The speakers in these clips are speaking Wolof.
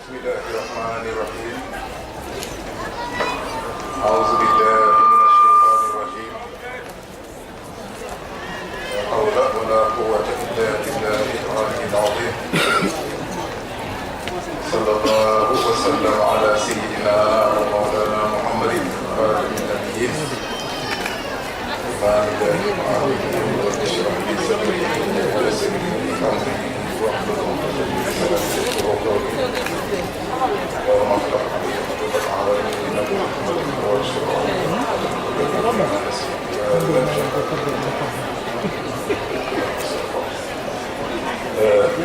بسم الله الرحمن الرحيم أعوذ بالله من الشيطان الرجيم لا حول ولا قوة إلا بالله العلي العظيم صلى الله وسلم على سيدنا ومولانا محمد خاتم النبيين إمام الله العظيم واشرح لي صدري ويسر لي أمري واحلل عقدة من لساني يفقهوا قولي اللهم افتح علي وتب على نبينا محمد واشرح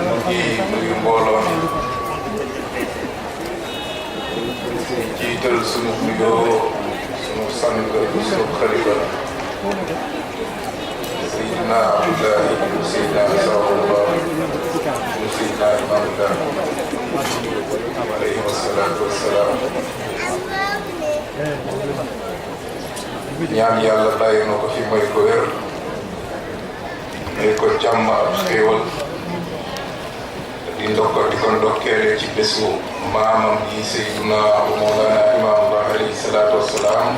mu ngi nuyu mbooloo mi jiital sunu nuyoo sunu sang sunu xalifa Seydina Abdoulaye ibnu Seydina Sawallah ibnu Seydina Imaamullah alayhi wasalaatu wasalaam ñaan yàlla bàyyi na ko fi mooy ko wér may ko jàmm ak xéewal di ko ndokkeele ci bésu maamam yi Seydina Abu Mawlana Imaamullah alayhi salaatu wasalaam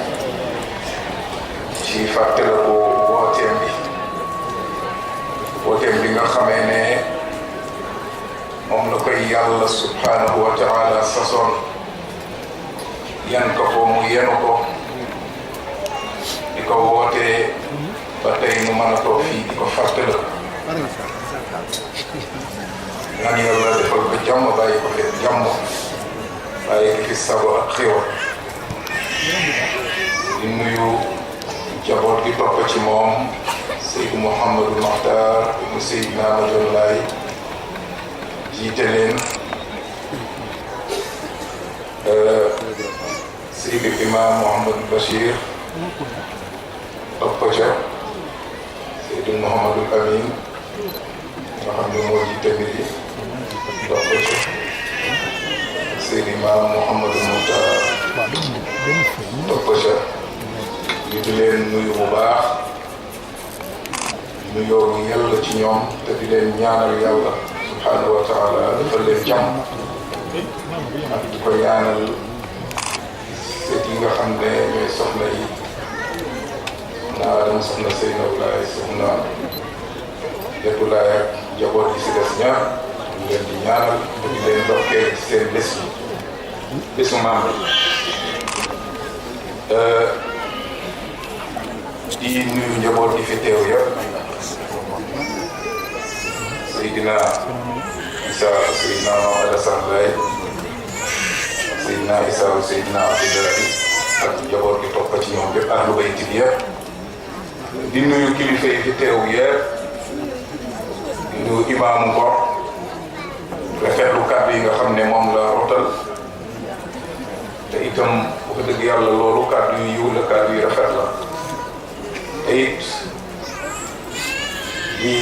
ci fàttala ko wooteem bi nga xamee ne moom la koy yàlla subhanahu wa taala sasoon yan ko mu yenu ko di ko wootee ba tey nu mën a toog fii di ko fàttala ñaan yàlla defal ko jàmm bàyyi ko fi jàmm bàyyi ko fi sago ak xéwal di nuyu jaboot gi topp ci moom Seydou Mouhamadou Makhtar ibnu Seydina Majollaay jiite leen Seydou Imam Mouhamadou Bachir topp ca Seydou Mouhamadou Amin nga xam ne moo jiite mbir yi topp ca Seydou Imam Mouhamadou Moukhtar topp ca ñu di leen nuyu bu baax nuyoo gi yàlla ci ñoom te di leen ñaanal yàlla subhanahu wa taala dafa leen jàmm ak di ko ñaanal seet yi nga xam ne ñooy soxna yi naa dem soxna Seydina Wulaay soxna Yatulaay ak njaboot yi si des ñaar ñu leen di ñaanal te di leen ndokkee ci seen bés yi bésu maam di nuyu njaboot yi fi teew yëpp Seydina Issa Seydina Alassane Laye Seydina Issa Seydina Abdoulaye ak njaboot gi topp ci ñoom bépp ahlu bayti bi yëpp di nuyu kilifa yi fi teew yëpp di nuyu imaamu Ngor rafetlu kàddu yi nga xam ne moom la rotal te itam bu ko dëgg yàlla loolu kàddu yu yiw la kàddu yu rafet la te it di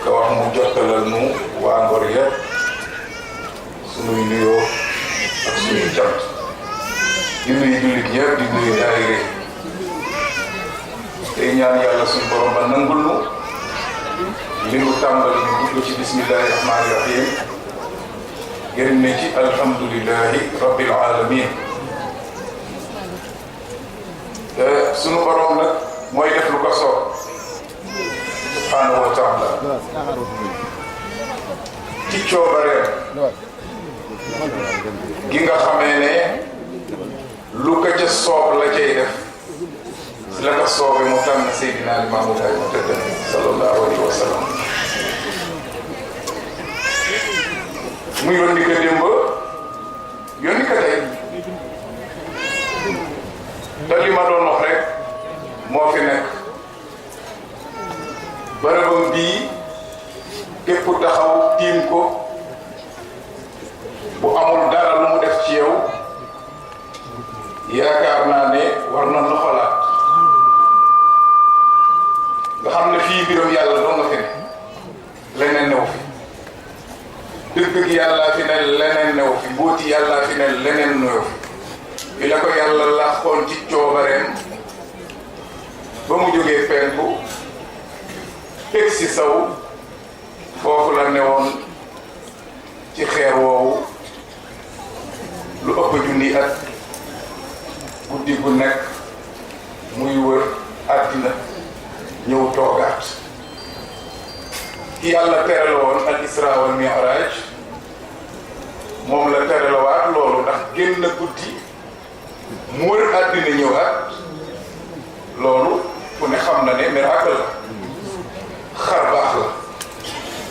ka wax mu jottalal nu waa Ngor yëpp sunuy nuyoo ak sunuy cant di nuyu jullit ñëpp di nuyu daayira tey ñaan yàlla suñu borom ba nangul nu li nu tàmbali ñu dugg ci bismillahi rahmaani rahim génne ci alhamdulillahi rabbil alamin sunu borom nag mooy def lu ko soob subhanahu wa taala ci coobareem gi nga xamee ne lu ko ca soob la cay def si la ko soobee mu tànn Seydina Limaamu Laay mu tëdd sallallahu alayhi wa sallam mu yónni ko démb yónni ko tey te li ma doon wax rek moo fi nekk bërëbam bii képp taxaw tiim ko bu amul dara lu mu def ci yow yaakaar naa ne war na la xolaat nga xam ne fii biram yàlla doo nga fi ne leneen new fi dëgg yàlla fi ne leneen new fi mbóoti yàlla fi ne leneen new fi bi la ko yàlla làqoon ci coobareem ba mu jógee penku teg si saw foofu la newoon ci xeer woowu téeméeri at guddi gu nekk muy wër àddina ñëw toogaat ki yàlla tere la woon al isra wal mi'raj moom la tere la waat loolu ndax génn guddi mu wër àddina ñëwaat loolu ku ne xam na ne miracle la xar baax la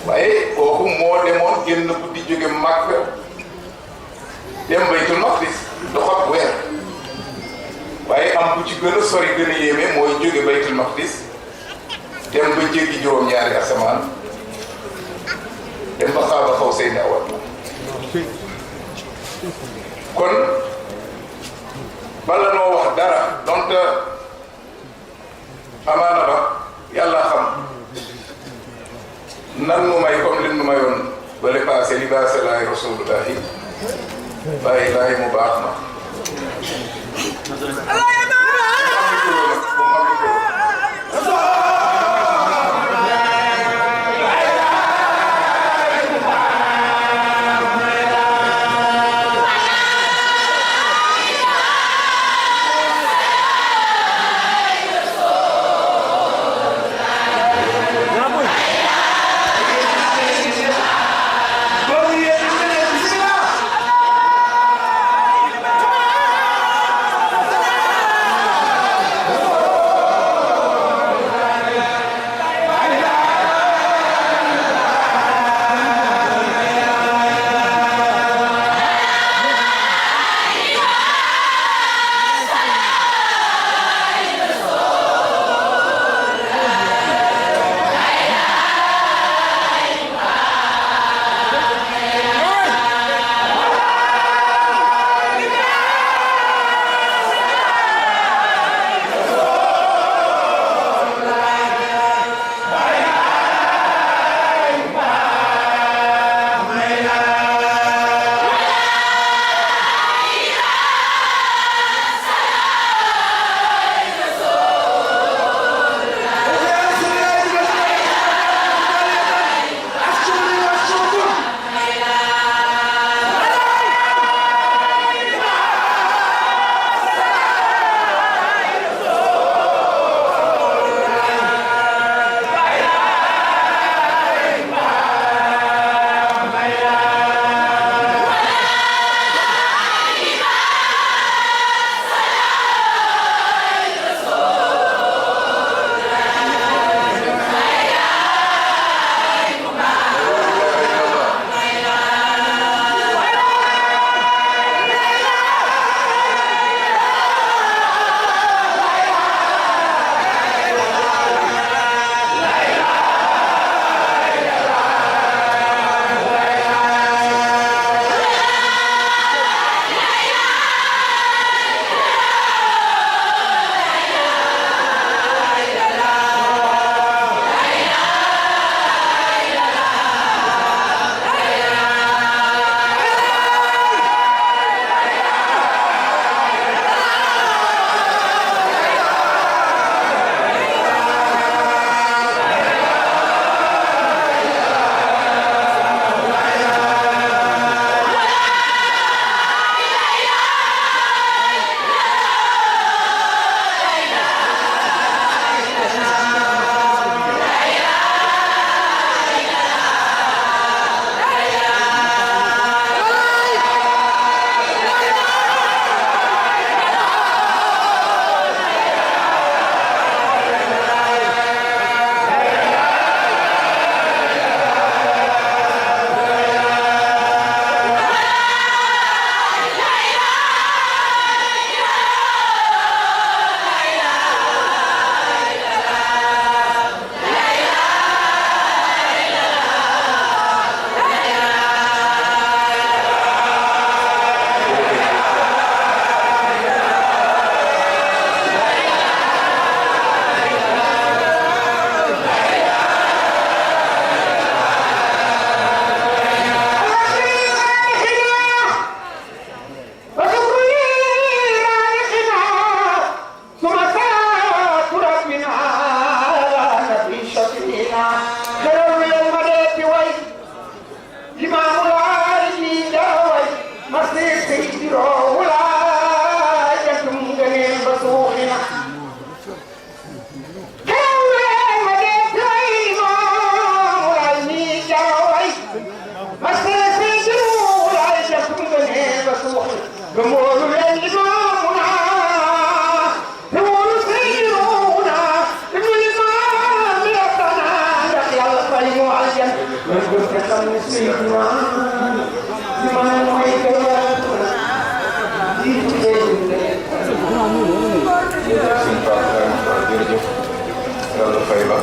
waaye kooku moo demoon génn guddi jóge Makka dem Baytul Maqdis doxat weer waaye am bu ci gën a sori gën a yéeme mooy jóge Baytul Maqdis dem ba jéggi juróom-ñaari asamaan dem ba xaaba xaw say awat kon bala noo wax dara donte amaana ba yàlla xam nan nu may comme lin nu mayoon bale passé li baase laay rasulullahi bàyyi laay mu baax na fay la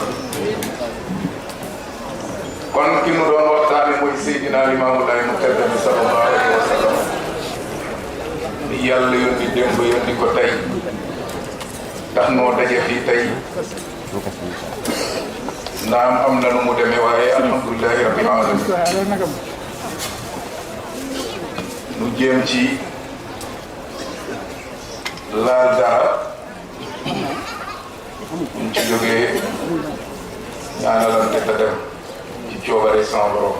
kon ki nu doon waxtaane mooy Seydina Limaamu Laay mu tedd mi sallallahu alayhi wa sallam ni yàlla yónni démb yónni ko tey ndax noo daje fii tey naam am na nu mu demee waaye alhamdulilahi rabbil alamin nu jéem ci laal dara ñu ci jógee ñaanalante te dem ci coobare sama borom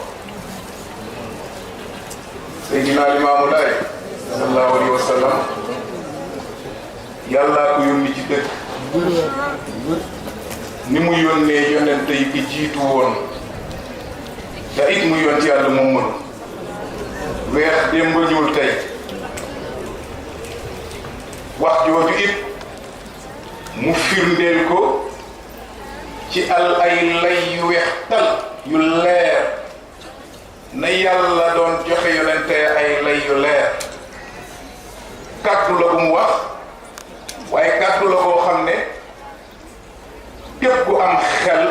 Seydina Limaamu Laay sallallahu alayhi wa sallam yàllaa ko yónni ci dëkk ni mu yónnee yonent yi ki jiitu woon te it mu yonti yàlla moom mënu weex démb ñuul tey wax jooju it mu firndeel ko ci ay lay yu weex tal yu leer na yàlla doon joxe yonente ay lay yu leer kàddu la bu mu wax waaye kàddu la boo xam ne képp ku am xel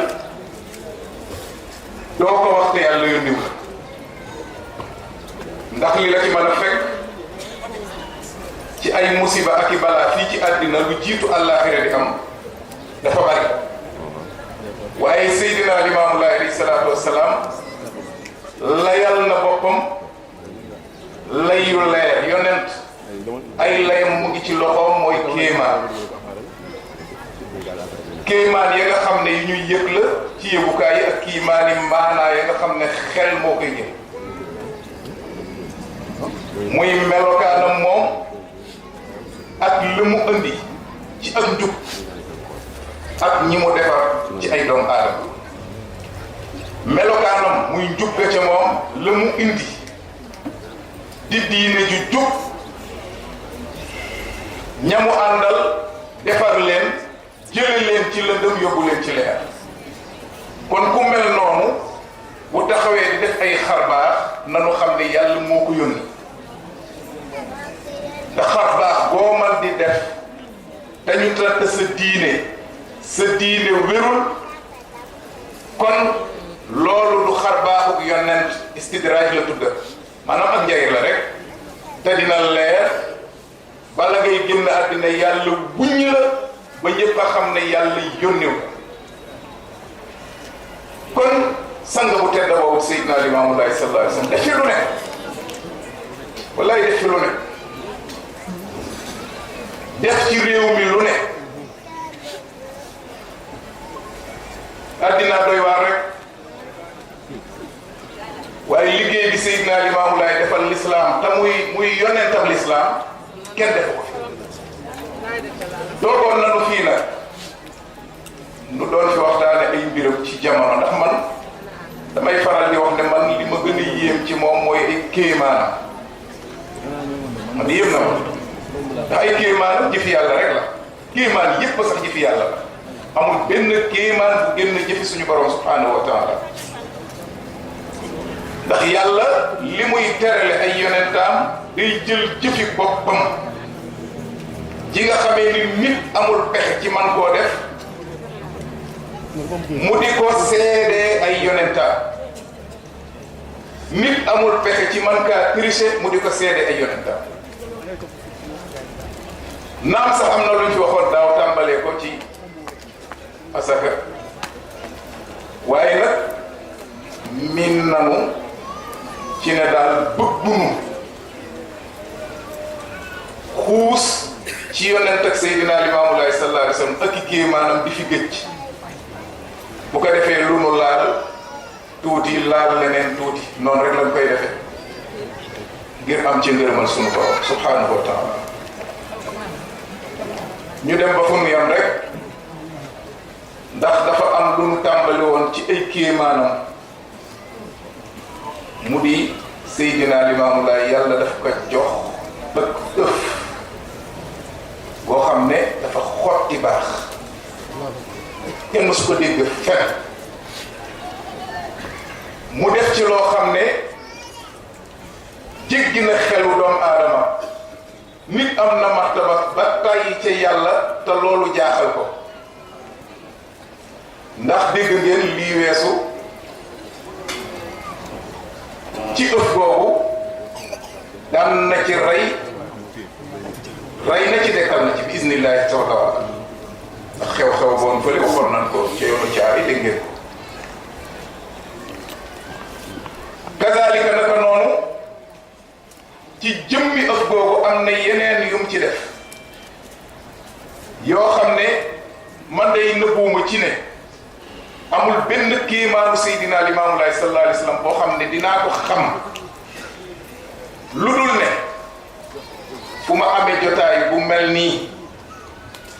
doo ko wax te yàlla yónniw la ndax li la ci mën a fekk ci ay musiba ak i balaa fii ci àddina lu jiitu àllaaxira di am dafa bari waaye Seydina Limaamu Laay alayhi salaatu wassalaam layal na boppam layu leer yonent ay layam mu ngi ci loxoom mooy kéemaan ya nga xam ne yu ñuy yëg la ci yëgukaay yi ak kiimaani maanaa ya nga xam ne xel moo koy jël muy melokaanam moom ak li mu indi ci ak njub ak ñi mu defar ci ay doomu aadama melokaanam muy njub ga ca moom la mu indi di diine ju jub ñamu àndal defar leen jële leen ci lëndëm yóbbu leen ci leer kon ku mel noonu bu taxawee di def ay xarbaax nanu xam ne yàlla moo ko yónni te xarbaax boo man di def te ñu traité sa diine wérul kon loolu du xarbaaxuk yonent istidraaj la tudda maanaam ak njëriñ la rek te dina leer bala ngay génn àddina yàlla wuññi la ba ñëpp a xam ne yàlla yónniw kon sang bu tedd boobu Seydina Limaamu Laay sallallahu alayhi wa sallam def fi lu ne wallaay def fi lu ne def ci réew mi lu ne àddina doy waar rek waaye liggéey bi Seydina Limaamu Laay defal lislaam te muy yonentam lislaam kenn defu ko doogoon nanu fii nag nu doon fi waxtaane ay mbiram ci jamono ndax man damay faral di wax ne man li ma gën a yéem ci moom mooy ay kéemaanam man yéem na ma ndax ay kéemaanam jëfi yàlla rek la kéemaan yépp sax jëfi yàlla la amul benn kéemaan bu génn jëfi suñu borom subhanahu wa taala ndax yàlla li muy terale ay yonentaam day jël jëfi boppam ji nga xamee ni nit amul pexe ci man koo def mu di ko seedee ay yonentaam nit amul pexe ci man kaa tricher mu di ko seedee ay yonentaam naam sax am na lu ñu fi waxoon daaw tàmbalee ko ci asaka waaye nag min nanu ci ne daal bëggunu xuus ci yonent ak Seydina Limaamu Laay sallallahu alayhi wa sallam ak i kéemaanam di fi gëcc bu ko defee lu nu laal tuuti laal leneen tuuti noonu rek lañ koy defee ngir am ci ngërëmal sunu borom subhanahu wa taala ñu dem ba fu mu yam rek ndax dafa am lu nu tàmbali woon ci ay kéemaanam mu di Seydina Limaamu Laay yàlla daf ko jox ak ëf boo xam ne dafa xotti baax kenn mësu ko dégg fen mu def ci loo xam ne jéggi na xelu doomu aadama nit am na martaba ba tàyyi ca yàlla te loolu jaaxal ko ndax dégg ngeen lii weesu ci ëpp boobu daan na ci rey na ci dekkal na ci bi isnillahi taala ndax xew-xew boon fële waxoon nañ ko ci yoonu caari dégg ngeen ko kazalika naka noonu ci jëmmi ëpp boobu am na yeneen yum ci def yoo xam ne man day nëbbuuma ci ne amul benn kéemaanu Seydina Limaamu Laay sallallahu alayhi wa sallam boo xam ne dinaa ko xam lu dul ne fu ma amee jotaay bu mel nii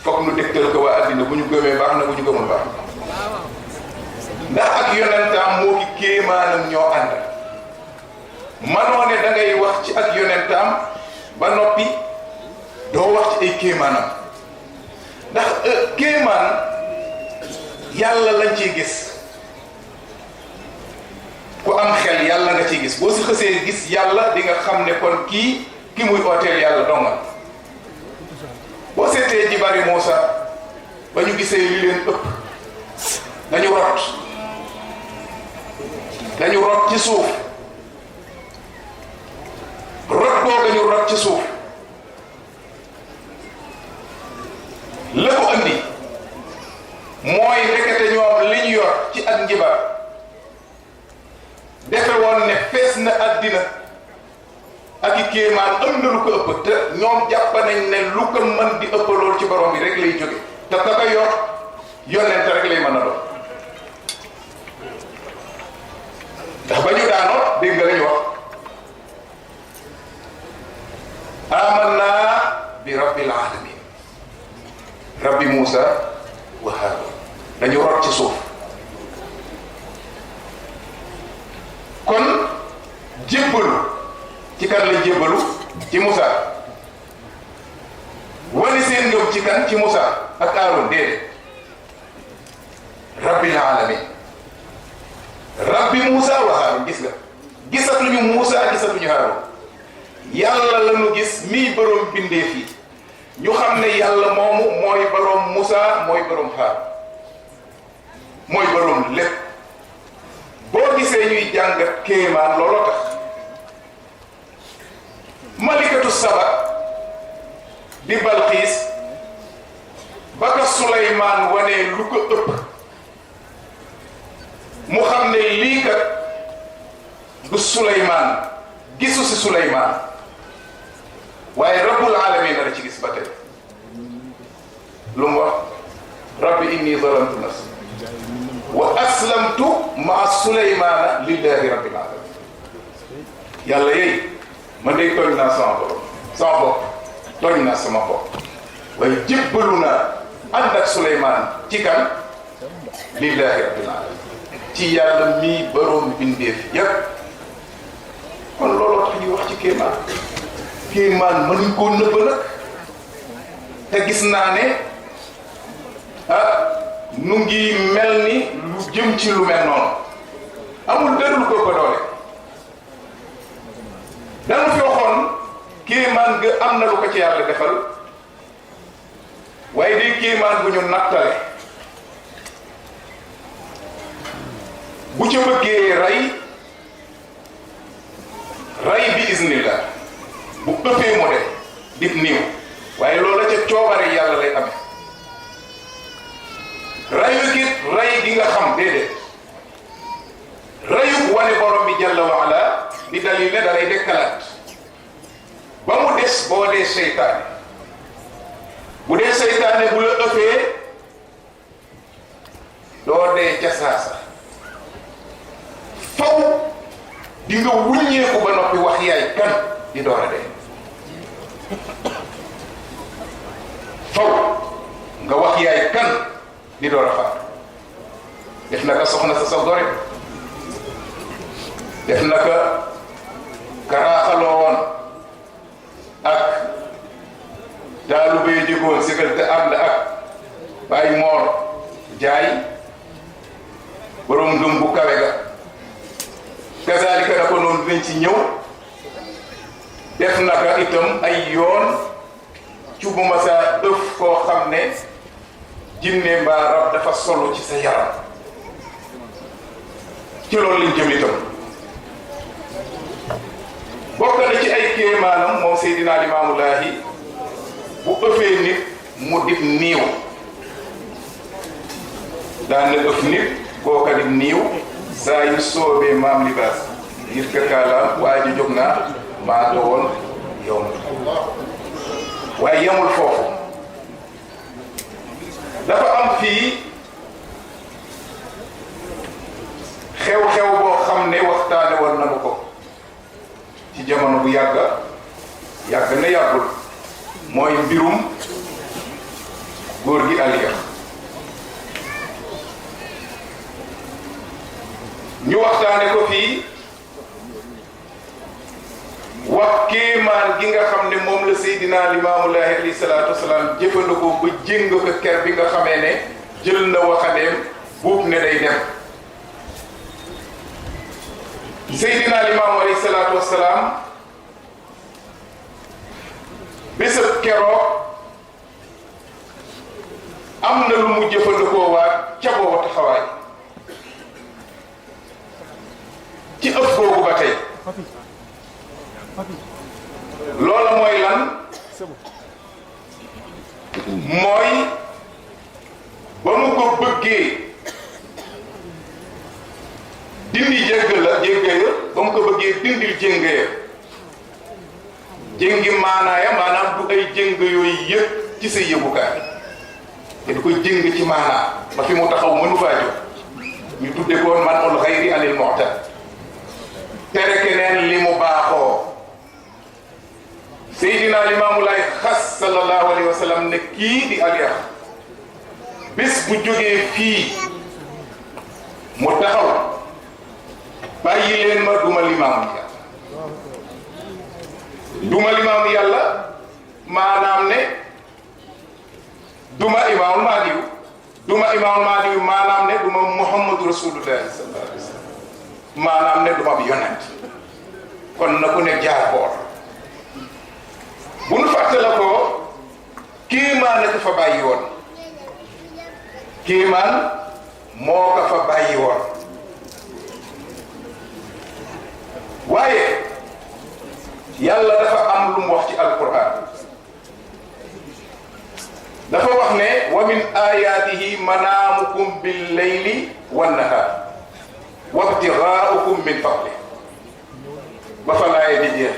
foog nu dégtal ko waa addina bu ñu gëmee baax na bu ñu gëmul baax ndax ak yonentaam moo ki kéemaanam ñoo ànd manoo ne da ngay wax ci ak yonentaam ba noppi doo wax ci ay kéemaanam ndax kéemaan yàlla lañ ciy gis ku am xel yàlla nga ciy gis boo si xësee gis yàlla di nga xam ne kon ki muy ooteel yàlla dongal boo seetee ji bari Muusa ba ñu gisee li leen ëpp dañu rot ci suuf rot boo dañu rot ci suuf la ko andi mooy ndekete ñoom li ñu yor ci ak njibar defe woon ne fees na àddina ak i kéemaan am na lu ko ëpp te ñoom jàpp nañ ne lu ko mën di ëpp lool ci borom bi rek lay jóge te ka ko yor yonent rek lay mën a doon ndax ba ñu daanoo dégg nga lañu wax amanna bi rabbil alamin rabbi Muusa wa Haaruun dañu rot ci suuf kon jébbalu ci kan la jébbalu ci Muusa wane seen ngëm ci kan ci Muusa ak Haaruun déedéet rabbil alamin rabbi Muusa wa Haaruun gis nga gisatuñu Muusa gisatuñu Haaruun yàlla la ñu gis mii boroom bindeef yi ñu xam ne yàlla moomu mooy boroom Muusa mooy boroom Haaruun mooy boroom lépp boo gisee ñuy jàngat kéemaan looloo tax malikatu Saba di Balxiis ba ka Suleymaan wanee lu ko ëpp mu xam ne lii kat du Suleymaan gisu si Suleymaan waaye rabbul alamin la ci gis ba tey lu mu wax rabbi inni zalamtu nafsi wa aslamtu maa Suleymaana lillahi rabbil alamin yàlla yeey man day tooñ naa sama bopp tooñ naa sama bopp waaye jébbalu naa ànd ak Suleymaan ci kan lillahi rabbil alamin ci yàlla mii boroom bindeef yépp kon looloo tax ñuy wax ci kéemaan mënuñ koo nëbb nag te gis naa ne nu ngi mel ni lu jëm ci lu mel noonu amul dara lu ko doole danga fi waxoon kéemaan ga am na lu ko ci yàlla defal waaye day kéemaan bu ñu nattale bu ca bëggee rey bi iznillah bu ëppee mu def dib niiw waaye loola ca coobare yàlla lay amee rey gi nga xam déedéet reyu wane borom bi jalla wa ala di dalil ne da lay dekkalaat ba mu des boo dee seytaane bu dee seytaane bu la ëppee doo dee ca saasa faw di nga wuññeeku ba noppi wax yaay kan di door a dee faw nga wax yaay kan di door a faatu def na ka soxna sa gore def na ka karaaxaloo woon ak taalu bay jógoon sigal te ànd ak Baay Moor Jaay borom ngëm bu kawe ga kazalika na ko noonu dinañ ci ñëw def na ka itam ay yoon ci bu ma sa ëf koo xam ne jinne mbaa rab dafa solo ci sa yaram ci loolu lañ jëm itam bokk na ci ay kéemaanam moom Seydina Limaamu Laahi bu ëffee nit mu dib niiw daan na ëff nit kooka dib niiw saa yu soobee maam libaas ngir këkkaalaam waaye ji jóg naa maa nga woon yow na waaye yemul foofu dafa am fii xew-xew boo xam ne waxtaane war nañu ko ci jamono bu yàgg na yàggul mooy mbirum góor gi Aliya ñu waxtaane ko fii wax kéemaan gi nga xam ne moom la Seydina Limaamu Laahi alayhi salaatu wasalaam jëfandikoo ba jéng ko ker bi nga xamee ne jël na waxandeem buub ne day dem Seydina Limaamu alayhi salaatu wasalaam bésëb keroog am na lu mu jëfandikoo waat ca booba taxawaay ci ëpp googu ba tey loola mooy lan mooy ba mu ko bëggee dindi jégg la ba mu ko bëggee dindil jéng ya jéngi maanaaya maanaam du ay jéng yooyu yëpp ci sa yëbukaay te du ko jéng ci maanaa ba fi mu taxaw mënu faa jóg ñu tudde koon man ul xayri anil mu'tad tere keneen li mu baaxoo Seydina Limaamu Laay xas sallallahu alayhi wa sallam ne kii di Aliya bés bu jógee fii mu taxaw bàyyi leen ma duma limaamu yàlla duma limaamu yàlla maanaam ne duma imaamul mahdiyu duma imaamul mahdiyu maanaam ne duma muhammadu rasulullahi sallallahu alayhi wa sallam maanaam ne duma bi yonent kon na ku ne jaar boor bu nu fàttala ko kéemaan la ko fa bàyyi woon kéemaan moo ko fa bàyyi woon waaye yàlla dafa am lu mu wax ci alquran dafa wax ne wa min ayatihi manaamukum bil layli wan nahar wa ibtigaaukum min fadli ba fa laay di jeex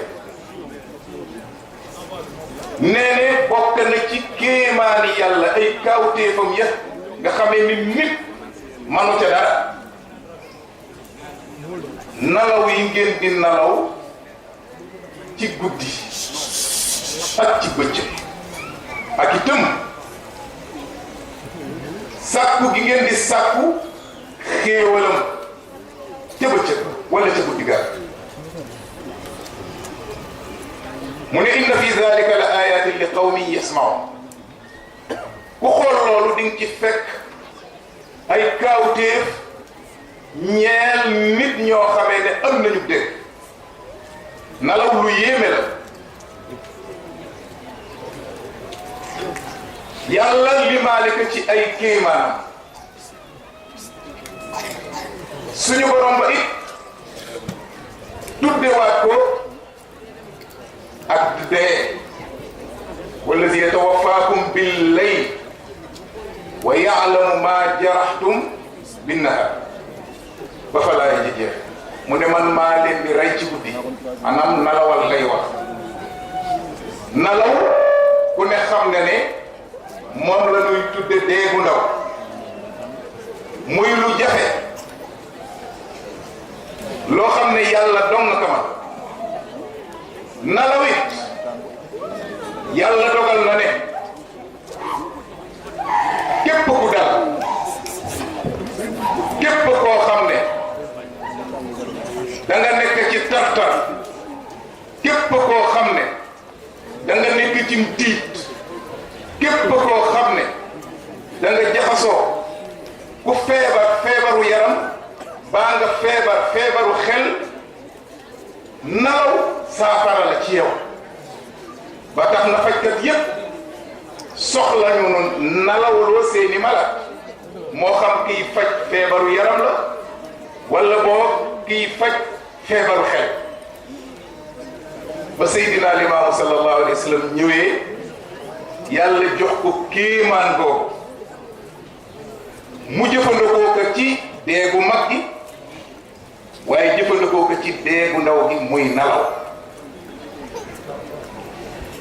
nee ne bokk na ci kéemaani yàlla ay kawtéefam ya nga xamee ni nit manu ca dara nalaw yi ngeen di nalaw ci guddi ak ci bëccëg ak itam sàkku gi ngeen di sàkku xéewalam ca bëccëg wala ca guddi ga mu ne inna fi dalika la ayatin li qawmin yasmaun ku xool loolu di nga ci fekk ay kaawteef ñeel nit ñoo xamee ne am nañu dégg nalaw lu yéeme la yàlla limaale ko ci ay kéemaanam suñu borom ba it tuddewaat ko ak dee wallazi yatawaffaakum bil layl wa ya'lamu ma jaraxtum bin nahar ba fa laay ji jeex mu ne man maa leen di rey ci guddi maanaam nalawal lay wax nalaw ku ne xam nga ne moom la ñuy tudde dee bu ndaw muy lu jafe loo xam ne yàlla dong na kamal nalaw it yàlla dogal na ne képp ku dal képp koo xam ne da nga nekk ci tartar képp koo xam ne da nga nekk ci tiit képp koo xam ne da nga jaxasoo ku feebar feebaru yaram baa nga feebaru xel nalaw saafara la ci yow ba tax na fajkat yépp soxla ñu nalawloo seeni malade moo xam kiy faj feebaru yaram la wala boo kiy faj feebaru xel ba Seydina Limaamu sallallahu alayhi wa sallam ñëwee yàlla jox ko kéemaan boobu mu jëfandikoo ko ci deegu mag gi waaye jëfandikoo ko ci deegu ndaw gi muy nalaw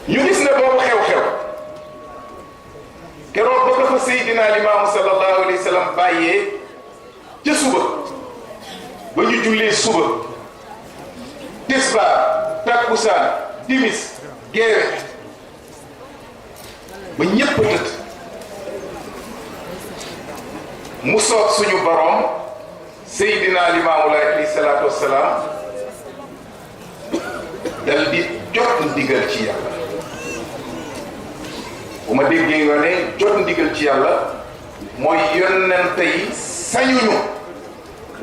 ñu gis ne boobu xew-xew keroog ba ko fa Seydina Limaamu sallallahu alayhi wa sallam bàyyee ca suba ba ñu jullee suba tisbaar takkusaan timis geewe ba ñépp tëdd mu soog suñu borom Seydina Limaamu alayhi salaatu wassalaam dal di jot ndigal ci yàlla bu ma déggee nga ne jot ndigal ci yàlla mooy yonent yi sañuñu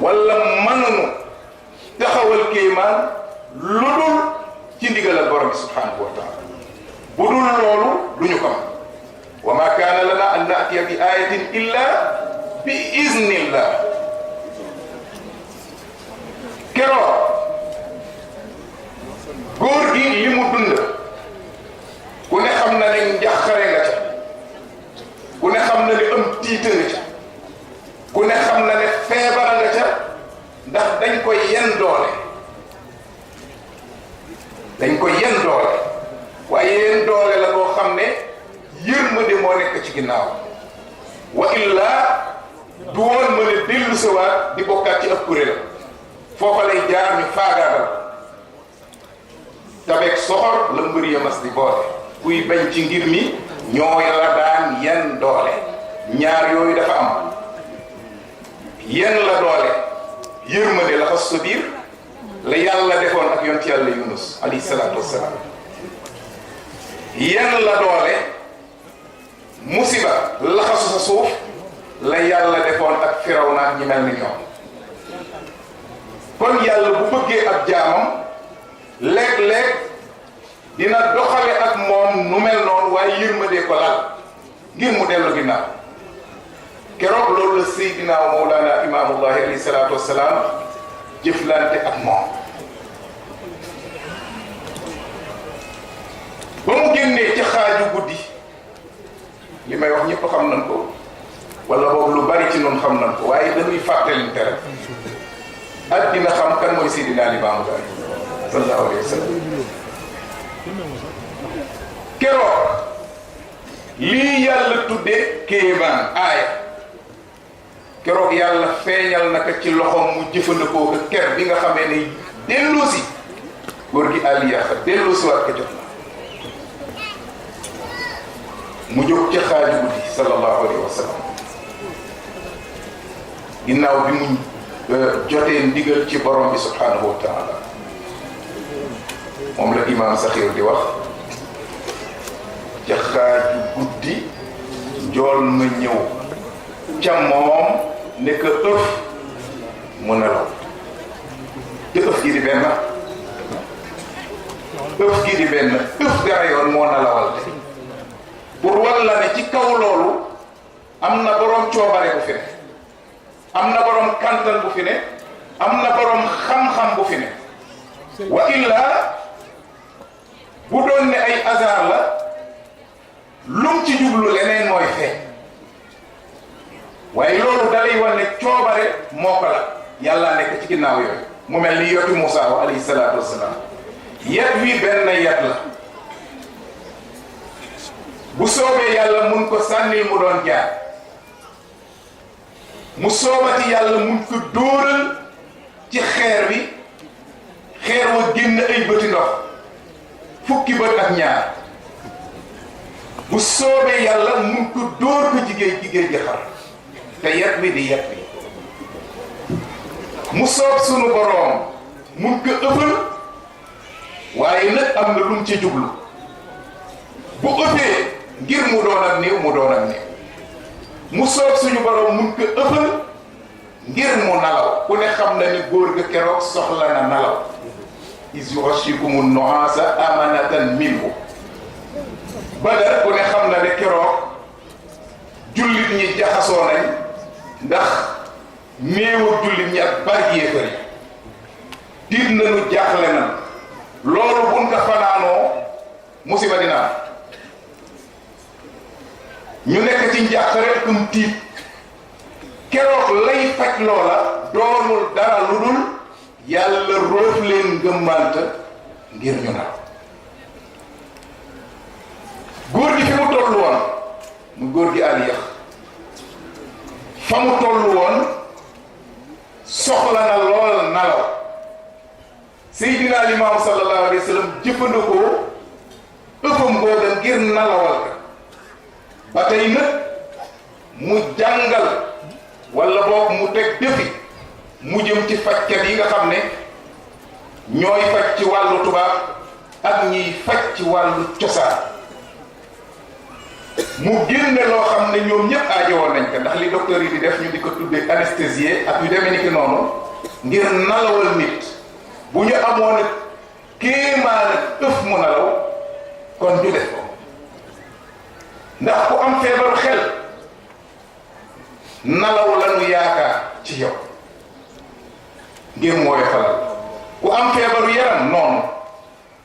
wala mënuñu taxawal kéemaan lu dul ci ndigalal borom bi subhanahu wa taala bu dul loolu duñu ko am wa ma kaana lana an naatiya bi ayatin illa bi iznillah keroog góor gi li mu dund ku ne xam na ne njàqare nga ca ku ne xam na ne am tiita nga ca ku ne xam na ne feebara nga ca ndax dañ ko yen doole waaye yen doole la boo xam ne yërmande moo nekk ci ginnaaw wa illaa du woon mën a dellu sawaat di bokkaat ci ëpp kuréel foofa lay jaar ñu faagaagal tabeek soxor la mbër ya mas di boole kuy bañ ci ngir mi ñooy la daan yen doole ñaar yooyu dafa am yen la doole yërmande la xas sa biir la yàlla defoon ak yonent yàlla Yunus alayhi salaatu wassalaam yen la doole musiba laxasu sa suuf la yàlla defoon ak Firawna ak ñi mel ni ñoom kon yàlla bu bëggee ab jaamam léeg-léeg dina doxale ak moom nu mel noonu waaye yërmandee ko lal ngir mu dellu ginnaaw keroog loolu la Seydina Mawlana Imaamullahi alayhi salaatu wassalaam jëflante ak moom ba mu génnee ci xaaju guddi li may wax ñëpp xam nañ ko wala boobu lu bari ci noonu xam nañ ko waaye dañuy fàttalinte rek ak dina xam kan mooy Seydina Limaamu Laay sallallahu alayhi wa sallam keroog lii yàlla tudde kéemaan aaya keroog yàlla feeñal naka ci loxoom mu jëfandikoo ko ker bi nga xamee ne delloosi góor gi Aliyaxa delloosi waat ko jot na mu jóg ca xaaju guddi sallallahu alayhi wa sallam ginnaaw bi mu jotee ndigal ci borom bi subhanahu wa taala moom la imaam Saxiir di wax ca xaaju guddi njool ma ñëw ca moom ne ko ëf mu nelaw te ëf gi di benn ëf dara yoon moo nalawal te pour walla ne ci kaw loolu am na borom coobare bu fi ne am na borom kantan bu fi ne am na borom xam-xam bu fi ne wa illa bu doon ne ay hasard la lum ci jublu leneen mooy fee waaye loolu dalay wan ne coobare moo ko la yàlla nekk ci ginnaaw yooyu mu mel ni yoti Moussa wa alayhi salaatu wassalaam yet wi benn yet la bu soobee yàlla mun ko sànnil mu doon jaar mu soobati yàlla mun ko dóoral ci xeer bi xeer wa génn ay bëti ndox fukki bët ak ñaar bu soobee yàlla mun ko dóor ko ci géej gi xar te yet bi di yet bi mu soob sunu boroom mun ko ëppal waaye nag am na lu mu ci jublu bu ëppee ngir mu doon ak néew mu soob suñu boroom mun ko ëppal ngir mu nalaw ku ne xam na ni góor ga keroog soxla na nalaw is yughashikumu nu'asa amanatan minhu Badar ku ne xam na ne keroog jullit ñi jaxasoo nañ ndax néew ak jullit ñi ak bari yéefar yi tiit nañu jaaxle na loolu buñ ko fanaanoo musiba dina am ñu nekk ci njàqare kum tiit keroog lay faj loola doonul dara lu dul yàlla roof leen ngëmmant ngir ñu naaw góor gi fi mu toll woon mu góor gi Aliyax fa mu toll woon soxla na lool nalaw Seydina Limaamu sallallahu alayhi wa sallam jëfandikoo ëppam googa ngir nalawal ka ba tey nag mu jàngal wala boog mu teg defi mu jëm ci fajkat yi nga xam ne ñooy faj ci wàllu tubaab ak ñiy faj ci wàllu cosaan mu génne loo xam ne ñoom ñëpp aajowoon nañ ko ndax li docteur yi di def ñu di ko tuddee anesthésier ak yu demee ni ki noonu ngir nalawal nit bu ñu amoon nag kéemaan ak ëf mu nalaw kon ñu def ko ndax ku am feebaru xel nalaw lañu yaakaar ci yow ngir mooy falal ku am feebaru yaram noonu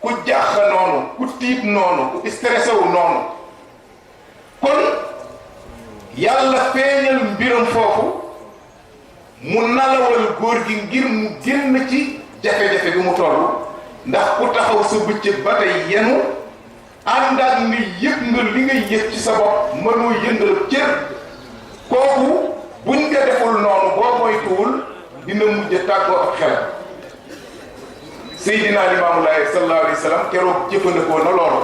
ku jàq noonu ku tiit noonu ku stressé wu noonu kon yàlla feeñal mbiram foofu mu nalawal góor gi ngir mu génn ci jafe-jafe bi mu toll ndax ku taxaw sa bëccëg ba tey yenu ànd ak ni yëg nga li ngay yëg ci sa bopp mënoo yëngal cër kooku buñ ko deful noonu boo moytuwul dina mujj tàggoo ak xelam Seydina Limaamu Laay sallallahu alayhi wa sallam keroog jëfandikoo na loolu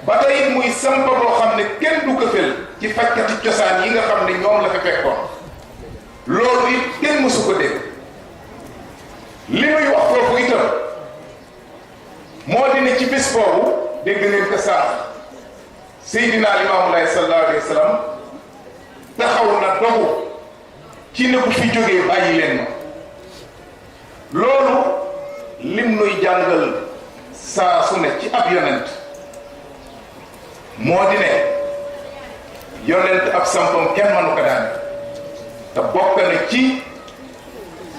ba tey muy sampa boo xam ne kenn du ko fel ci fajkati cosaan yi nga xam ne ñoom la fa fekkoon loolu it kenn mësu ko dégg li muy wax foofu itam moo di ne ci bés boobu dégg ngeen ko sànq Seydina Limaamu Laay sallallahu alayhi wa sallam taxaw na dogu ci ne bu fi jógee bàyyi leen ma loolu lim nuy jàngal saa su ne ci ab yonent moo di ne yonent ab sampam kenn mënu ko daane te bokk na ci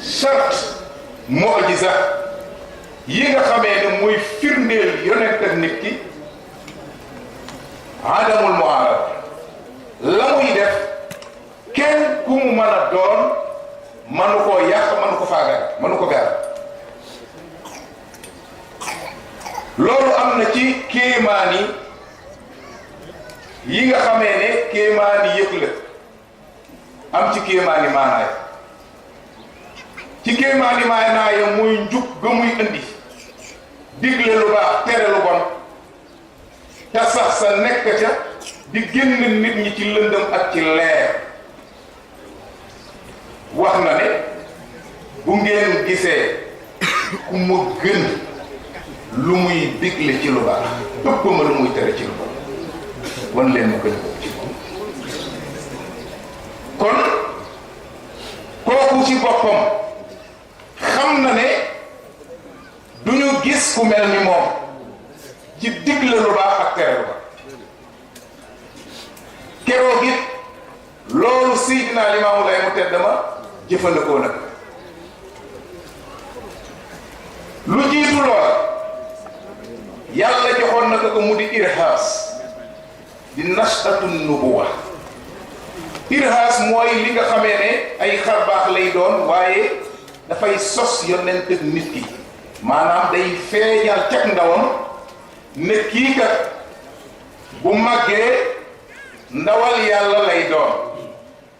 charte mu'jiza yi nga xamee ne muy firndeel yonent ak nit ki adamul mu'arad la muy def kenn ku mu mën a doon mënu koo yàq mënu ko faagal mënu ko gaar loolu am na ci kéemaani yi nga xamee ne kéemaani yëpp la am ci kéemaani maanaay ci kéemaani maanaay muy njub ga muy indi digle lu baax tere lu bon te sax sa nekk ca di génn nit ñi ci lëndëm ak ci leer wax na ne bu ngeen gisee ku ma gën lu muy digle ci lu baax ëpp ma lu muy tere ci lu bon wan leen ma ko ñu ci moom kon kooku ci boppam xam na ne du ñu gis ku mel ni moom ci digle lu baax ak tere lu baax keroog it loolu Seydina Limaamu Laay mu tedd ma jëfandikoo nag lu jiitu loola yàlla joxoon na ko mu di irhaas di nashtatu nubuwa irhaas mooy li nga xamee ne ay xarbaax lay doon waaye dafay sos yonent ak nit ki maanaam day feeñal cag ndawam ne kii kat bu màggee ndawal yàlla lay doon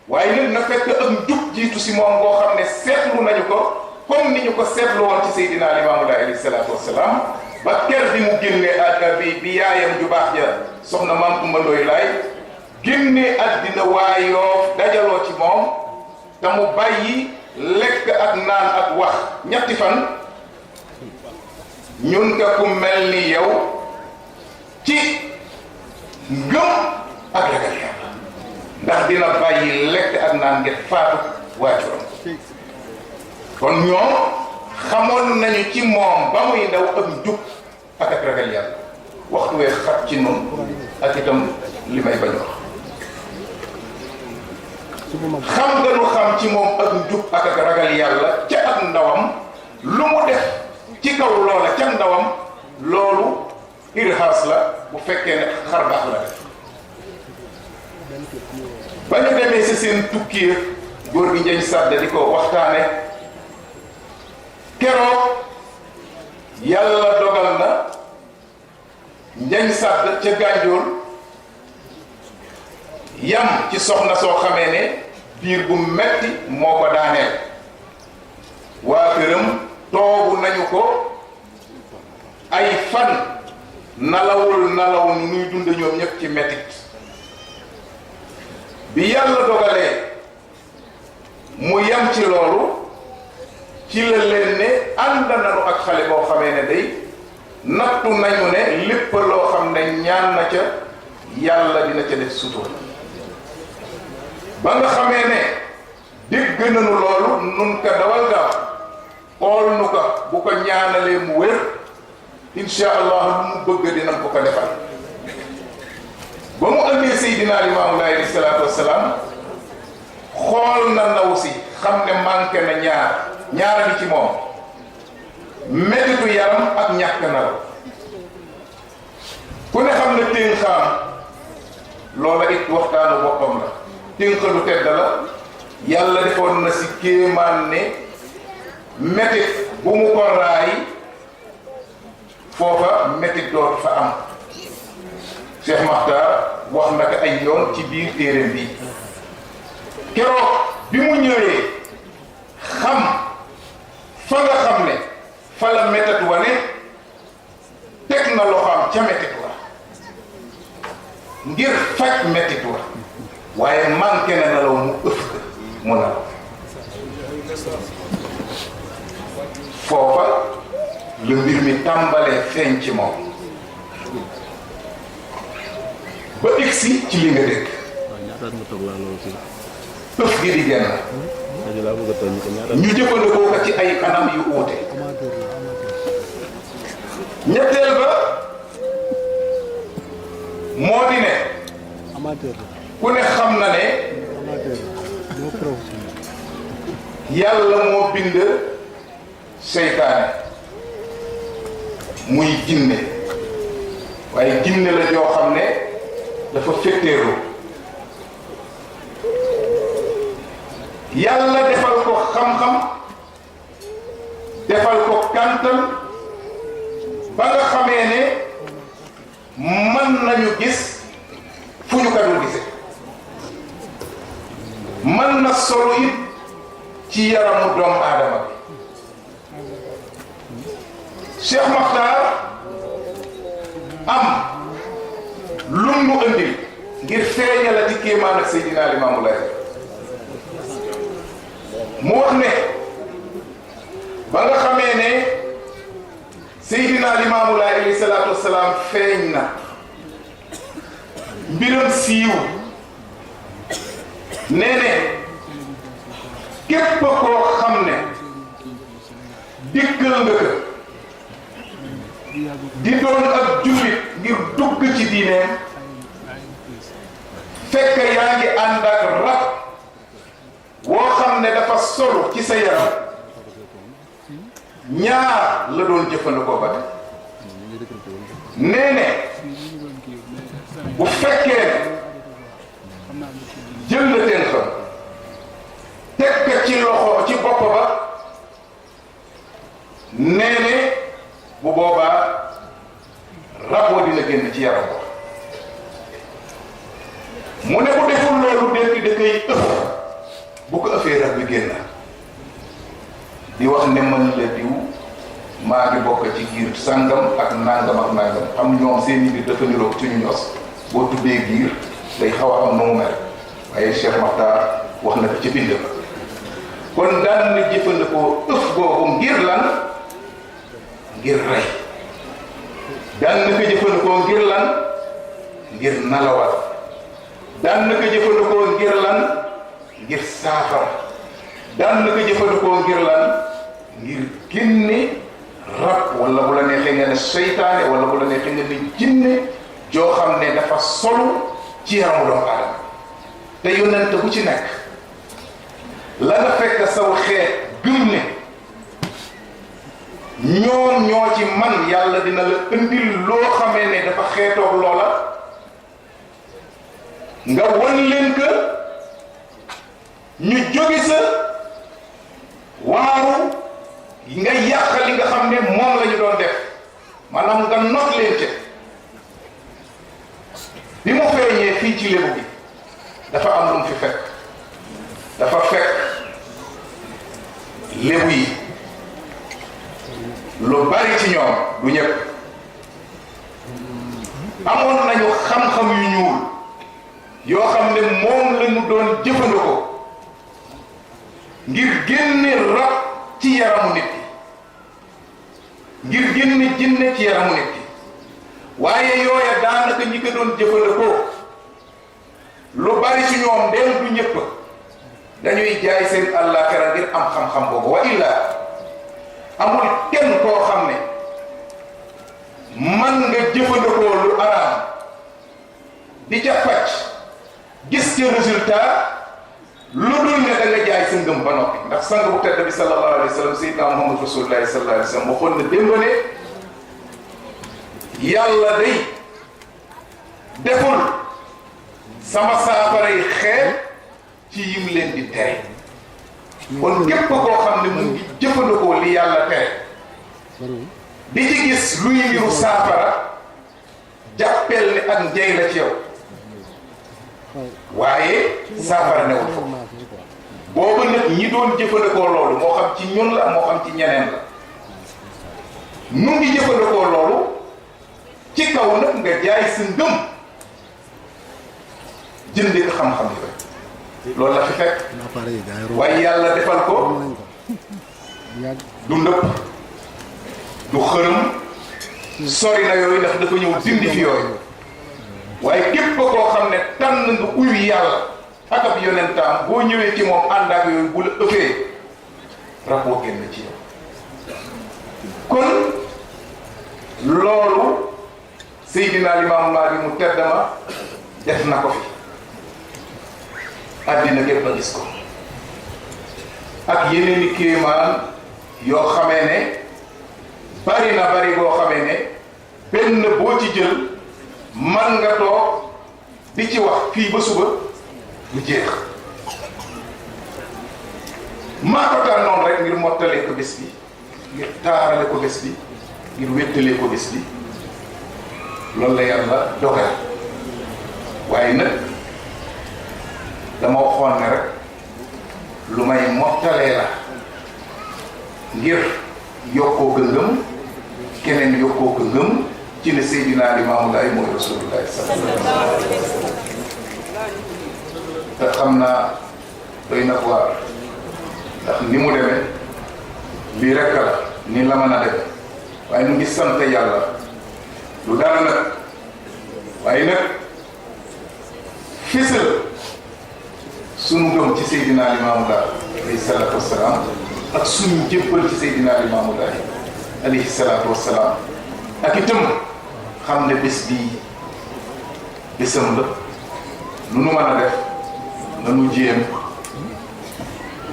waaye nag na fekk ak njub jiitu si moom boo xam ne seetlu nañu ko comme ni ñu ko seetlu woon ci Seydina Limaamu Laay alayhi salaatu wassalaam ba ker bi mu génnee àddina bi yaayam ju baax ja soxna Maam Kumba Ndooy Laay génnee àddina waayoo dajaloo ci moom te mu bàyyi lekk ak naan ak wax ñetti fan ñun ka ku mel ni yow ci ngëm ak ragal yàlla ndax dina bàyyi lekk ak naan ngir faatu waajuram kon ñoom xamoon nañu ci moom ba muy ndaw ak njub ak ragal yàlla waxtu wee xat ci noonu ak itam li may bañ wax xam nga nu xam ci moom ak njub ak ragal yàlla ca ak ndawam lu mu def ci kaw loola ca ndawam loolu irhaas la bu fekkee ne xar baax la def ba ñu demee si seen tukki góor gi Njañ Sàdd di ko waxtaane keroog yàlla dogal na Njañ Sàdd ca Gànjool yam ci soxna soo xamee ne biir bu metti moo ko daaneel waa këram toogu nañu ko ay fan nalawul nalaw nuy dund ñoom ñëpp ci mettit bi yàlla dogalee mu yam ci loolu ci la leen ne ànd nañu ak xale boo xamee ne day nattu nañu ne lépp loo xam ne ñaan na ca yàlla dina ca def sutura ba nga xamee ne dégg nañu loolu nun ka dawal gaaw xool nu ko bu ko ñaanalee mu wér insha allah lu mu bëgg dinañ ko ko defal ba mu ëndee Seydina Limaamu Laay alayhi salaatu wassalaam xool na ndaw si xam ne manqué na ñaara bi ci moom mettitu yaram ak ñàkk na la ku ne xam ne ténxaam loola it waxtaanu boppam la ténxa lu tedd la yàlla defoon na si kéemaan ne mettit bu mu ko raay foofa mettit dootu fa am Cheikh Makhtar wax na ko ay yoon ci biir téereem bi keroog bi mu ñëwee xam fa nga xam ne fa la mettit wa ne teg na loxoom ca mettit wa ngir faj mettit wa waaye manqué na nelaw mu ëf ko mu nelaw foofa la mbir mi tàmbalee feeñ ci moom ba egsi ci li nga dégg ëf gi di génn ñu jëfandikoo ko ci ay anam yu uute ñetteel ba moo di ne ku ne xam na ne yàlla moo bind seytaane muy jinne waaye jinne la joo xam ne dafa féttéeru yàlla defal ko xam-xam defal ko kàntan ba nga xamee ne mën nañu gis fu ñu ko dul gisee mën na solo it ci yaramu doomu aadama bi Cheikh Makhtar am lum nu ëndil ngir feeñala ci kéemaan ak Seydina Limaamu Laay mu wax ne ba nga xamee ne Seydina Limaamu Laay alayhi salaatu wassalaam feeñ na mbiram siiw nee ne képp koo xam ne dikkal nga ko di doon ak jullit ngir dugg ci diineem fekk yaa ngi ànd ak rab woo xam ne dafa solu ci sa yaram ñaar la doon jëfandikoo ba nee ne bu fekkee jël na teen xam teg ko ci loxo ci bopp ba nee ne bu boobaa rab wa dina génn ci yaram ko mu ne bu deful loolu dégg da koy ëff bu ko ëffee rab bi génn di wax ne man la diw maa ngi bokk ci giir sàngam ak nangam ak nangam xam ñoom seen i biir dafa niroog ci ñu ños boo tuddee giir day xaw a am nu mu mel waaye Cheikh Makhtar wax na ko ci bind ba kon daan na jëfandikoo ëff boobu ngir lan ngir rey daan na ko jëfandikoo ngir lan ngir nalawal daan na ko jëfandikoo ngir lan ngir saafara daan na ko jëfandikoo ngir lan ngir génne rab wala bu la neexee nga ne seytaane wala bu la neexee nga ne jinne joo xam ne dafa solu ci yaramu doomu aadama te yonent bu ci nekk la nga fekk saw xeet gëm ne ñoom ñoo ci man yàlla dina la indil loo xamee ne dafa xeetoog loola nga wan leen que ñu jóge sa waaru nga yàq li nga xam ne moom la ñu doon def maanaam nga not leen ca bi mu feeñee fii ci lébu bi dafa am lu mu fi fekk dafa fekk lébu yi lu bari ci ñoom du ñëpp amoon nañu xam-xam yu ñuul yoo xam ne moom la ñu doon jëfandikoo ngir génne rab ci yaramu nit ki ngir génne jinne ci yaramu nit ki waaye yooya daanaka ñi ko doon jëfandikoo lu bari ci ñoom del du ñëpp dañuy jaay seen àllaaxira ngir am xam-xam boobu wa illa amul kenn koo xam ne man nga jëfandikoo lu araam di ca pàcc gis ca résultat lu dul ne da nga jaay sa ngëm ba noppi ndax sang bu tedd bi sallallahu alayhi wa sallam sayyidina Muhammad rasulullahi sallallahu alayhi wa sallam waxoon na démb ne yàlla day deful sama saafara yi xeet ci yim leen di tere kon képp koo xam ne mu ngi jëfandikoo li yàlla tere di ci gis luy niru saafara jàppeel ne ak njëy la ci yow waaye saafara newul foofu booba nag ñi doon jëfandikoo loolu moo xam ci ñun la moo xam ci ñeneen la nu ngi jëfandikoo loolu ci kaw nag nga jaay sa ngëm jëndee ko xam-xam yi loolu la fi fekk waaye yàlla defal ko du ndëpp du xërëm sori na yooyu ndax dafa ñëw dindi fi yooyu waaye képp koo xam ne tànn nga uyu yàlla ak ab yonentaam boo ñëwee ci moom ànd ak yooyu bu la ëppee rab boo génn ci yow kon loolu Seydina Limaamu Mahdi mu tedd ma def na ko fi àddina gépp a gis ko ak yeneen i kéemaan yoo xamee ne bari na bari boo xamee ne benn boo ci jël man nga toog di ci wax fii ba suba du jeex maa ko tànnoon rek ngir mottalee ko bés bi ngir taarale ko bés bi ngir wéttalee ko bés bi loolu la yàlla dogal waaye nag dama waxoon ne rek lu may mottalee la ngir yokkoo ko ngëm keneen yokkoo ko ngëm ci ne Seydina Limaamu Laay mooy Rasulullah sallallahu alayhi wa sallam te xam naa doy na waar ndax ni mu demee lii rekk la ni la mën a demee waaye nu ngi sant yàlla lu dara nag waaye nag fésal sunu ngëm ci Seydina Limaamu Laay alayhi salaatu wassalaam ak sunu jébbal ci Seydina Limaamu Laay alayhi salaatu wassalaam ak itam xam ne bés bii bésam la lu nu mën a def nanu jéem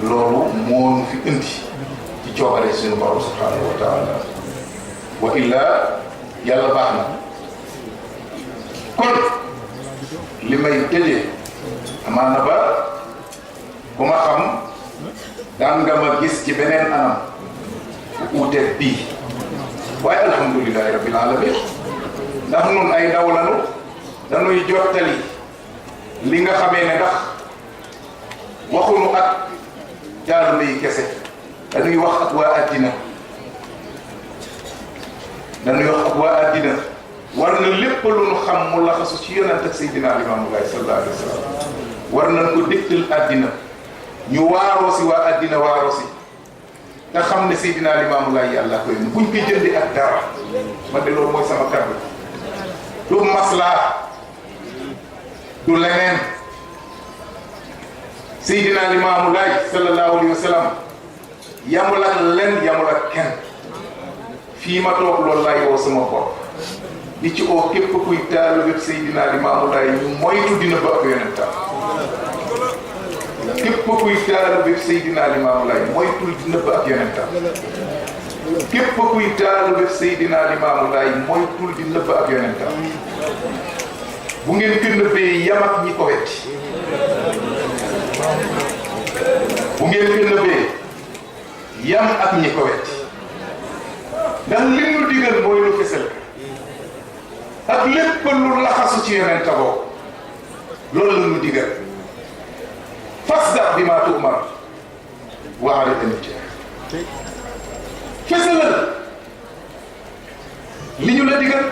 loolu moo nu fi indi ci coobare suñu borom subhanahu wa taala wa illa yàlla baax na kon li may tëjee amaana ba ku ma xam daan nga ma gis ci beneen anam bu uuteeg bii waaye alhamdulilahi rabbil alamin ndax nun ay ndaw lanu dañuy jottali li nga xamee ne ndax waxunu ak jaalume yi kese dañuy wax ak waa addina dañuy wax ak waa addina war na lépp lu nu xam mu laxasu ci yonent ak Seydina Limaamu Laay sallallahu alayhi wa sallam war nañ ko dégtal addina ñu waaroo si waa addina waaroo si nga xam ne Seydina Limaamu Laay yàlla koy nu buñ koy jëndi ak dara man de loolu mooy sama kàddu du maslaa du leneen Seydina Limaamu Laay sallallahu alayhi wa sallam yamul ak len yamul ak kenn fii ma toog loolu laay woo sama bopp di ci oo képp kuy taalibe Seydina Limaamu Laay ñu moytu dina ba ak yonentam képp kuy taalibe Seydina Limaamu Laay moytul di nëbb ak yonentam képp kuy taalibe Seydina Limaamu Laay moytul di nëbb ak yonentam bu ngeen ko nëbbee yam ak ñi ko wetti bu ngeen ko nëbbee yam ak ñi ko wetti ndax li ñu digal mooy lu fësal ak lépp lu laxasu ci yonent boobu loolu la ñu digal fasda bimaa tu'mar wa a'rid anil jaahiliin fësalal li ñu la digal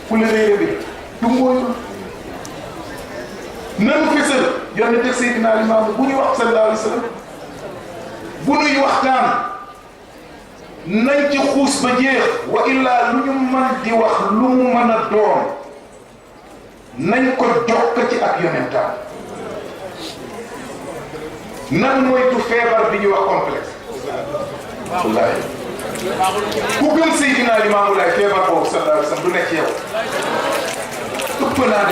ku la réere bi du mooyul nanu fësal yonent ak Seydina Limaamu bu ñuy wax sallallahu alayhi wa sallam bu ñuy waxtaan nañ ci xuus ba jeex wa illaa lu ñu mën di wax lu mu mën a doon nañ ko jokk ci ak yonentam nan moytu feebar bi ñuy wax complexe wallaahi ku gëm Seydina Limaamu Laay feebar boobu sallallahu alayhi wa sallam du nekk yow ëpp naa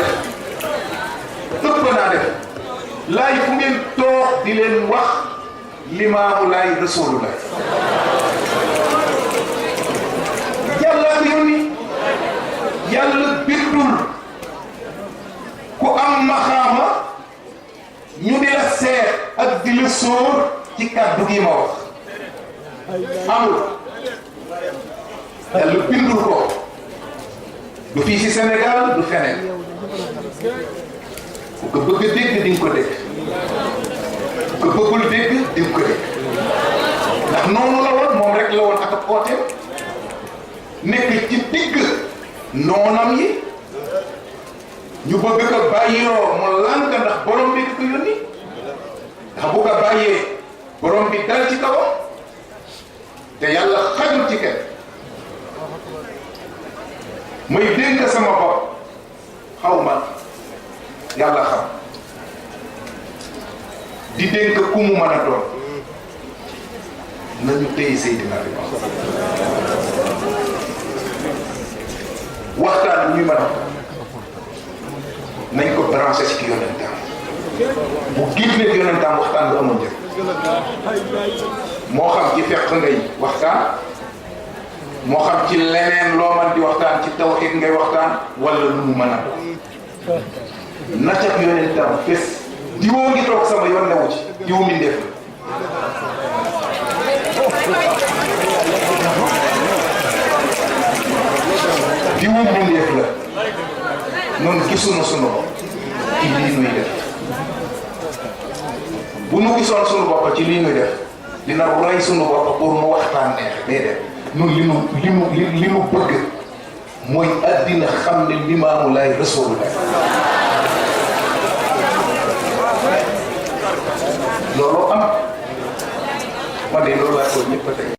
def laay fu ngeen toog di leen wax Limaamu Laay Rasulullah yàlla ko yónni yàlla bindul ku am maxaama ñu di la seet ak di la sóor ci kàddu gi ma wax amul yàlla bindul ko du fii ci Sénégal du feneen ku ko bëgg a dégg di nga ko dégg ku ko bëggul dégg di nga ko dégg ndax noonu la woon moom rek la woon ak ak ooteem nekk ci digg noonam yi ñu bëgg ko bàyyiloo mu lànk ndax borom bi ko yónni ndax bu ko bàyyee borom bi dal ci kawam te yàlla xajul ci kenn muy dénk sama bopp xaw ma yàlla xam di dénk ku mu mën a doon nañu téye Seydina Limaamu waxtaan bu ñuy mën a nañ ko branché ci yonentam bu génnee yonentam waxtaan bu amul njëriñ moo xam ci fekk ngay waxtaan moo xam ci leneen loo mën di waxtaan ci tawhid ngay waxtaan wala lu mu mën a doon na ca yonentam fes diwoo ngi toog sama yoon newu ci diw mi ndef diwu mbindeef la noonu gisuñu sunu bopp ci lii nuy def bu nu gisoon sunu bopp ci lii nuy def dina roy sunu bopp pour mu waxtaan neex déedéet ñun li nu bëgg mooy addina xam ne Limaamu Laay Rasulullah loolu am ma de loolu laa ko ñëpp a teg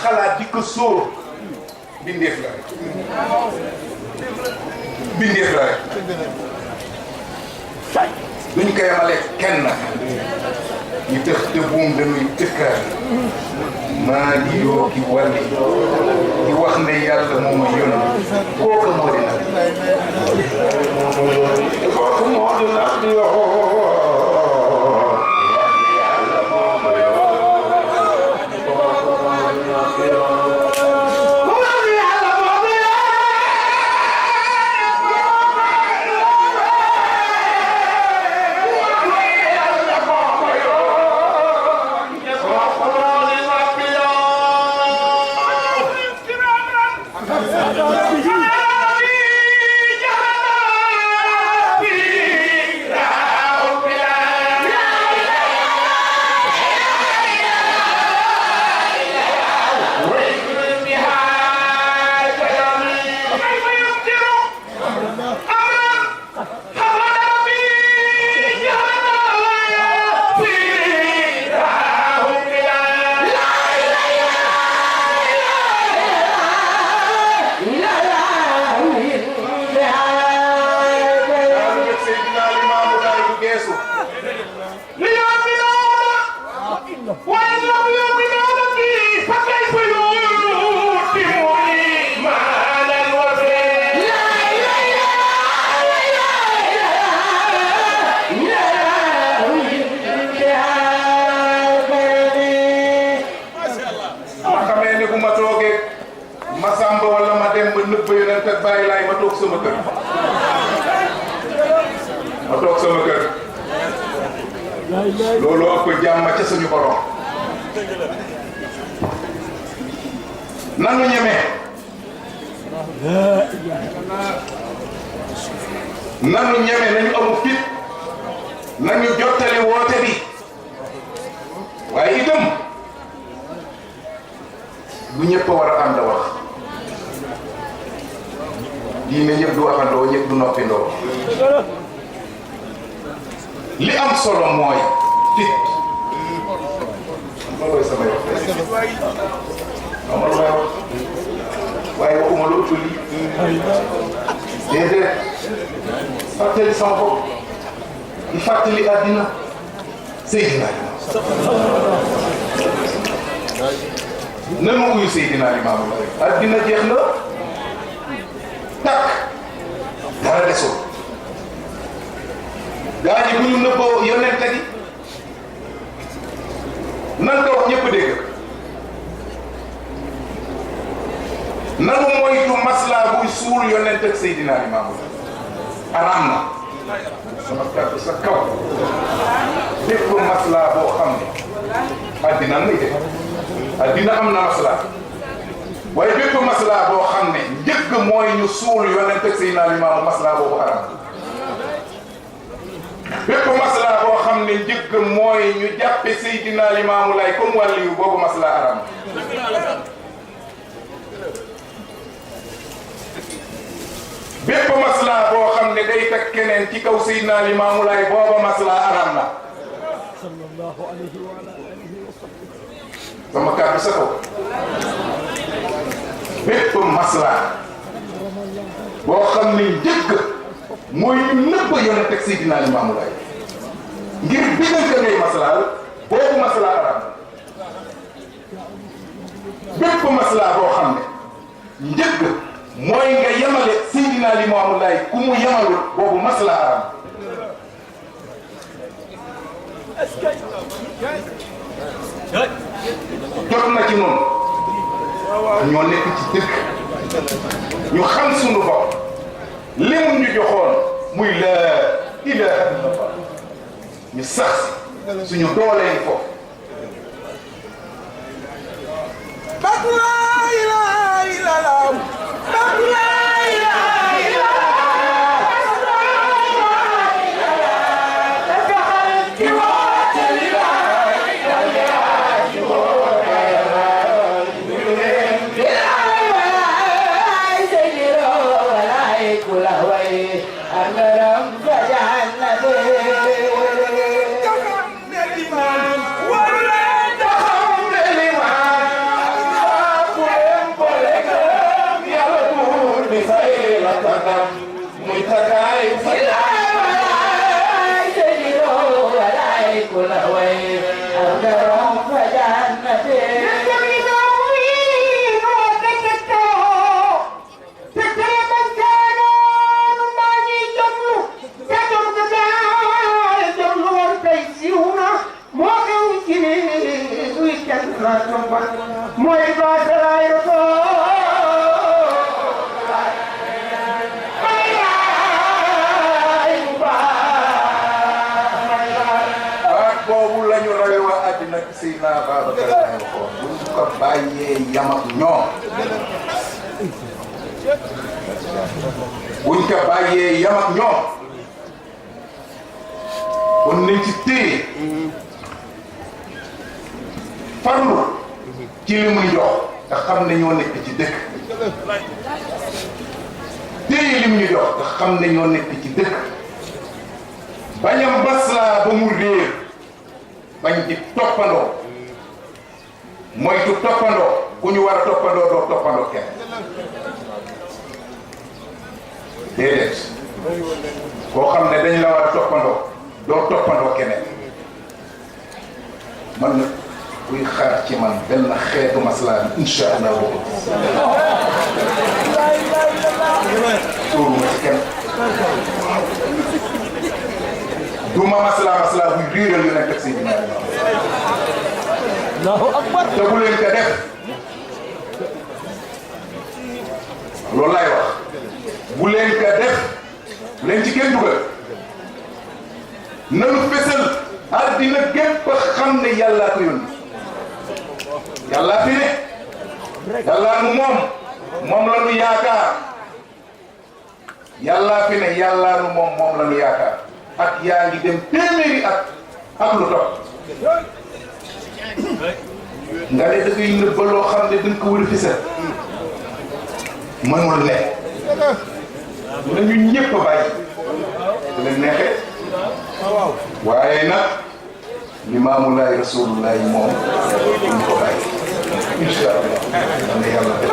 xalaat di ko sóor bindeef la rek bindeef la rek duñ ko yemale kenn ñu tëx te buum dañuy tëkkaar maa di yoo ki wàlli di wax ne yàlla moom a yónni kooku moo di nag kooku moo di nag di ليؤمنون وإن لم يؤمنون به فكيف يتم إيمان الوفي ma xamee ne bu ma toogee ma sàmba wala ma dem ba nëbb yonent ak bàyyi laay ma toog sama kër ma toog sama kër loolu ëpp jàmm ca suñu borom nanu ñeme nanu ñeme nañu amu fit nañu jottali woote bi waaye itam du ñëpp a war a ànd wax diine ñëpp du waxandoo ñëpp du noppindoo li am solo mooy fit loolooy sama yox amal waaw waaye waxuma lu ëpp lii déedéet fàttali sama bopp di fàttali àddina Seydina nanu uyu Seydina Limaamu Laay àddina jeex na takk dara desul gaa ji bu ñu nëbboo yonente gi nan ko wax ñëpp dégg nanu moytu maslaa buy suul yonente ak Seydina Limaamu Laay araam na sama kàddu sa kaw bépp maslaa boo xam ne addina muy def addina am na maslaa waaye bépp maslaa boo xam ne njëkk mooy ñu suul yonente ak Seydina Limaamu maslaa boobu araam bépp maslaa boo xam ne njëkk mooy ñu jàppe Seydina Limaamu Laay comme wàlliyu boobu maslaa araam bépp maslaa boo xam ne day teg keneen ci kaw Seydina Limaamu Laay booba maslaa araam na sallallahu alayhi wa alihi wa sallam sama kàddu sa kaw bépp maslaa boo xam ne njëkk mooy ñu nëbb yonent ak Seydina Limaamu Laay ngir bigal ka ngay maslaal boobu maslaa araam bépp maslaa boo xam ne njëkk mooy nga yemale Seydina Limaamu Laay ku mu yemalul boobu maslaa araam jot na ci noonu ñoo nekk ci dëkk ñu xam sunu bopp lim ñu joxoon muy laa ilaaha illallah ñu sax suñu dooleen ko bak laa ilaaha illallah bak laa ilaaha illallah buñ ko bàyyee yam ak ñoom kon nañ ci téye farlu ci li muy jox nga xam ne ñoo nekk ci dëkk téye li mu ñu jox nga xam ne ñoo nekk ci dëkk bañ a maslaa ba mu réer bañ di toppandoo moytu toppandoo ku ñu war a toppandoo doo toppandoo kenn déedéet koo xam ne dañ la war a toppandoo doo toppandoo keneen man nag buy xaar ci man benn xeetu maslaa bi incha allah boobu tóoruma ci kenn duma maslaa buy réeral yu nekk ak Seydina Allahu akbar te bu leen ko def loolu laay wax bu leen ko def bu leen ci kenn dugal nanu fësal àddina gépp xam ne yàllaa ko yónni yàllaa fi ne yàllaa nu moom la nu yaakaar yàllaa fi ne yàllaa nu moom la nu yaakaar ak yaa ngi dem téeméeri ak lu topp nga ne da ngay nëbba loo xam ne dañ ko war a fësal mënul ne mu ne ñun ñëpp a bàyyi bu leen neexee waaye nag limaamulaay rasulullahi moom duñ ko bàyyi incha allah am na yàlla def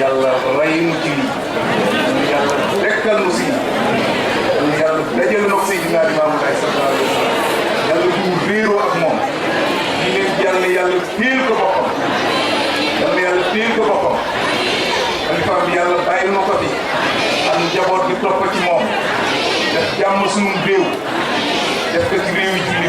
yàlla rey nu ci lii yàlla dekkal nu si yàlla dajal na ko Seydina Limaamu Laay sallallahu alayhi wa sallam yàlla bu réeroo ak moom di leen yàlla téel ko boppam yàlla téel ko boppam xalifa bi yàlla bàyyil na ko fi ak njaboot bi topp ci moom def jàmm suñu réew def ko ci réew yi